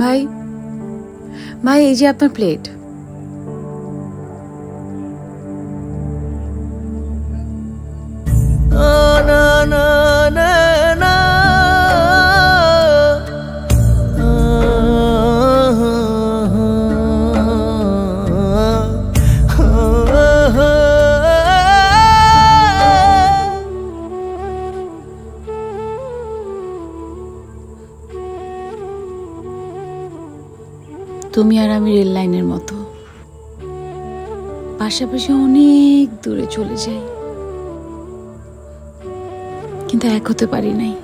ভাই ভাই, এই যে আপনার প্লেট। তুমি আর আমি রেল লাইনের মতো, পাশাপাশি অনেক দূরে চলে যাই, কিন্তু এক হতে পারি নাই।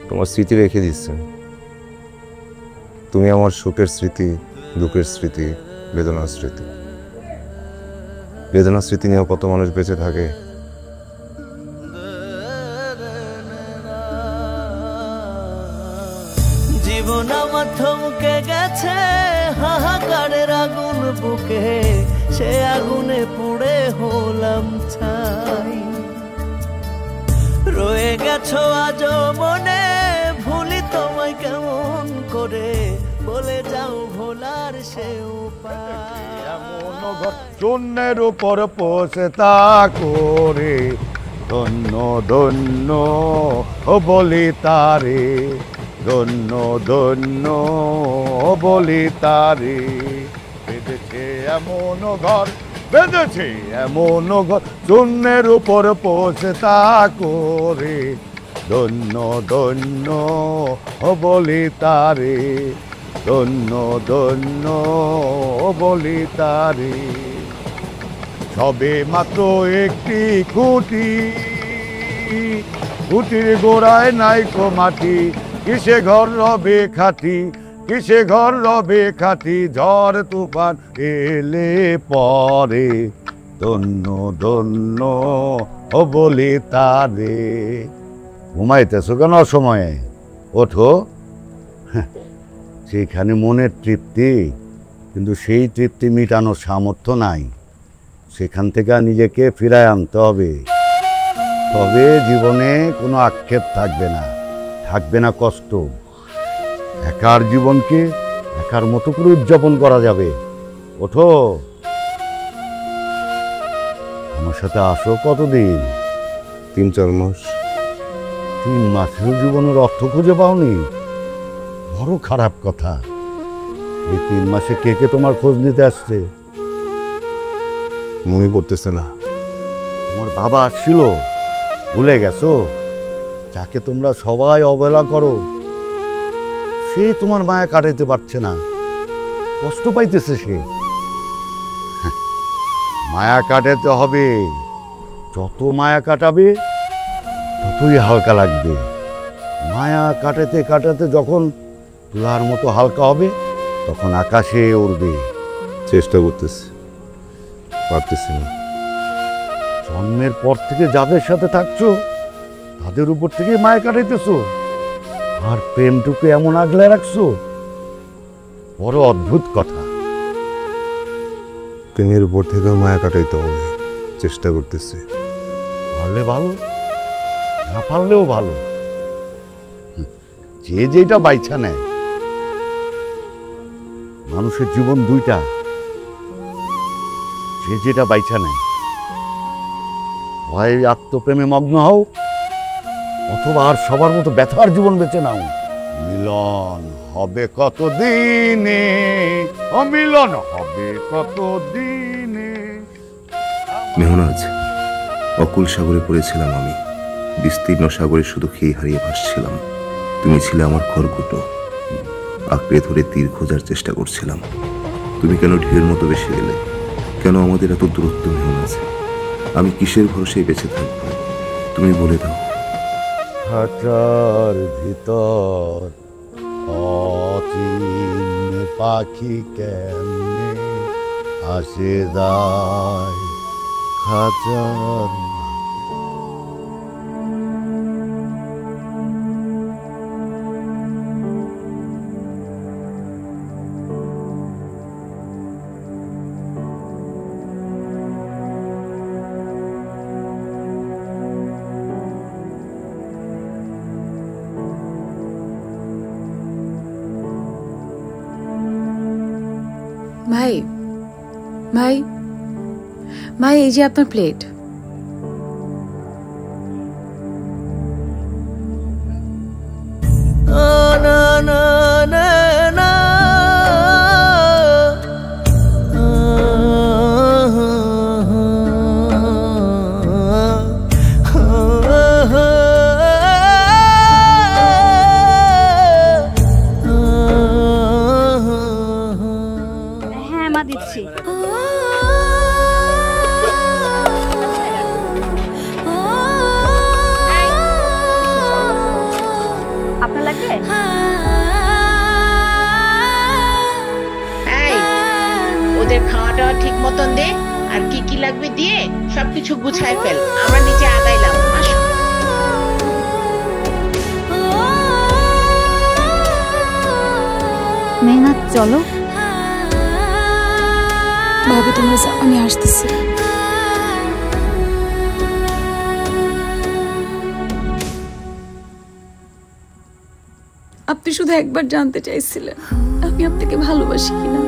তোমার স্মৃতি রেখে দিচ্ছেন। তুমি আমার সুখের স্মৃতি, দুঃখের স্মৃতি, বেদনার স্মৃতি। বেদনার স্মৃতি নিয়েও কত মানুষ বেঁচে থাকে। জীবন আমার থমকে গেছে, হাহাকারের আগুন বুকে, সে আগুনে পুড়ে হলাম ছাই। রয়ে গেছো আজও মনে, ভুলি তোমায় কেমন করে, বলে যাও ভোলার সে উপায়। শূন্যের উপর পোষে তা করে, ধন্য ধন্য বলি তারে, ধন্য ধন্য বলি তারে। বেঁধেছে এমন ঘর, বেঁধেছে এমন ঘর, শূন্যের উপর পোষে তা করে, ধন্য ধন্য বলি তারে, ধন্য ধন্য বলি তারে। সবে মাত্র একটি খুঁটি, খুঁটির গোড়ায় নাইকো মাটি, কিসে ঘর রবে খাটি, কিসে ঘর রবে খাটি, ঝড় তুফান এলে পরে, ধন্য ধন্য বলি তারে। ঘুমাইতেছো কেন অসময়ে? ওঠো। সেইখানে মনের তৃপ্তি, কিন্তু সেই তৃপ্তি মিটানোর সামর্থ্য নাই। সেখান থেকে নিজেকে ফিরায় আনতে হবে, তবে জীবনে কোনো আক্ষেপ থাকবে না, থাকবে না কষ্ট। একার জীবনকে একার মতো করে উদযাপন করা যাবে। ওঠো, আমার সাথে আসো। কতদিন? 3-4 মাস। 3 মাসের জীবনের অর্থ খুঁজে পাওনি? বড় খারাপ কথা। এই 3 মাসে কে কে তোমার খোঁজ নিতে আসছে? মনে পড়তেছে না। তোমার বাবা আসছিল, ভুলে গেছো? যাকে তোমরা সবাই অবহেলা করো, সে তোমার মায়া কাটাইতে পারছে না, কষ্ট পাইতেছে সে। মায়া কাটাতে হবে, যত মায়া কাটাবে ততই হালকা লাগবে। মায়া কাটাতে কাটাতে যখন তুলার মতো হালকা হবে, তখন আকাশে উড়বে। চেষ্টা করতেছি, পারতেছি না। জন্মের পর থেকে যাদের সাথে থাকছো, তাদের উপর থেকে মায়া কাটাইতেছো, আর প্রেমটুকু এমন আগলে রাখছো। বড় অদ্ভুত কথা। প্রেমের উপর থেকে মায়া কাটাইতে হবে, চেষ্টা করতেছি। পারলে ভালো, না পারলেও ভালো। যে যেটা বাইছা নেয়। মানুষের জীবন দুইটা, যে যেটা বাইছা নেয়। হয় আত্মপ্রেমে মগ্ন হও, অথবা আর সবার মতো ব্যথার জীবন বেঁচে নাও। মিলন হবে কত দিনে, অমিলন হবে কত দিনে। মেহনাজ, অকুল সাগরে পড়েছিলাম আমি, বিস্তীর্ণ সাগরে শুধু খেয়ে হারিয়ে ভাসছিলাম। তুমি ছিলে আমার খড়কুটো, আঁকড়ে ধরে তীর খোঁজার চেষ্টা করছিলাম। তুমি কেন ঢেউয়ের মতো ভেসে গেলে? কেন আমাদের এত দূরত্ব? মেহনাজ, আমি কিসের ভরসায় বেঁচে থাকবো? তুমি বলে দাও। খাঁচার ভিতর অচিন পাখি কেমনে আসে যায়, খাঁচার। ভাই ভাই ভাই, এই যে আপনার প্লেট। না না না না হ্যাঁ মা দিচ্ছি। আপনার লাগবে? ওদের খাওয়াটা ঠিক মতন দে, আর কি কি লাগবে দিয়ে সবকিছু গুছায় ফেল। আমরা নিচে আগাইলাম। আসো। মেহনাত চলো। ভাবি তোমরা যাও, আমি আসতেছি। আপনি শুধু একবার জানতে চাইছিলেন আমি আপনাকে ভালোবাসি কিনা।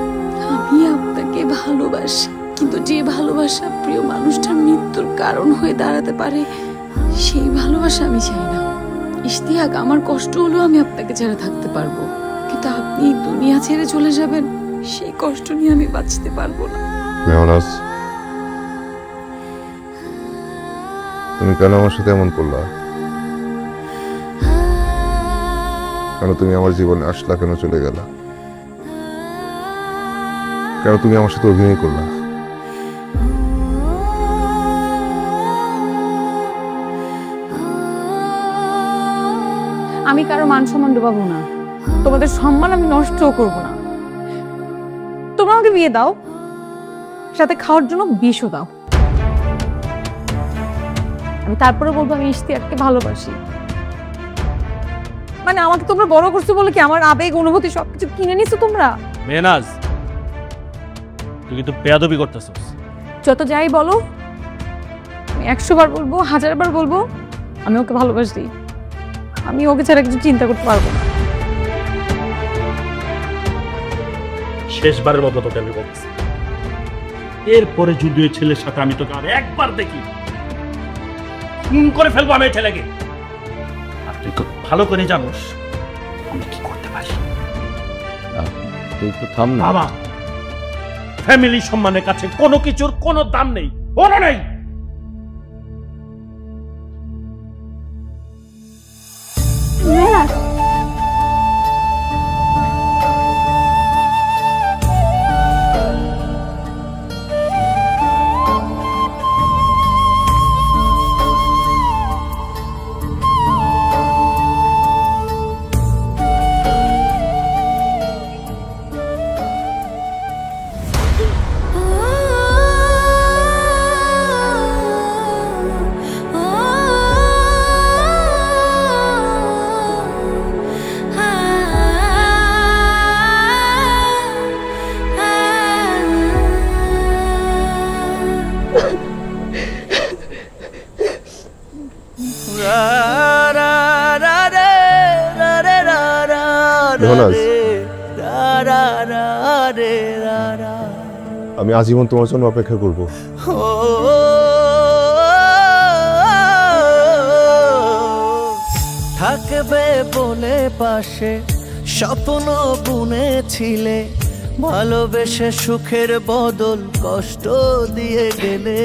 আমি আপনাকে ভালোবাসি, কিন্তু যে ভালোবাসা প্রিয় মানুষটার মৃত্যুর কারণ হয়ে দাঁড়াতে পারে সেই ভালোবাসা আমি চাই না। ইশতিয়াক, আমার কষ্ট হলেও আমি আপনাকে ছাড়া থাকতে পারবো, কিন্তু আপনি দুনিয়া ছেড়ে চলে যাবেন সেই কষ্ট নিয়ে আমি বাঁচতে পারবো না। মেহনাজ, তুমি কেন আমার সাথে এমন করলা? কেন তুমি আমার জীবনে আসলা? কেন চলে গেলা? কেন তুমি আমার সাথে অভিনয় করলা? আমি কারো মান সম্মান ডুবাবো না, তোমাদের সম্মান আমি নষ্টও করব না। তোমরা আমাকে বিয়ে দাও, সাথে খাওয়ার জন্য বিষও দাও, আমি তারপরে বলবো আমি ইশতিয়াককে ভালোবাসি। মানে আমাকে তোমরা বড় করছো বলে কি আমার আবেগ অনুভূতি সবকিছু কিনে নিছো তোমরা? মেহনাজ, তুই কিন্তু বেয়াদবি করতেছস। যত যাই বলো, আমি 100 বার বলবো, 1000 বার বলবো, আমি ওকে ভালোবাসি। আমি ওকে ছাড়া কিছু চিন্তা করতে পারবো না। শেষবারের মতো তোকে আমি বলছি, এরপরে যদি ওই ছেলের সাথে আমি তোকে আর একবার দেখি, খুন করে ফেলবো আমি এই ছেলেকে। আর তুই খুব ভালো করে জানোস আমি কি করতে পারি। তুই তো থাম না বাবা, ফ্যামিলি সম্মানের কাছে কোনো কিছুর কোনো দাম নেই, ওরা নেই। আমি আজীবন তোমার জন্য অপেক্ষা করব। থাকবে বলে পাশে স্বপ্ন বুনেছিলে, ভালোবেসে সুখের বদল কষ্ট দিয়ে গেলে।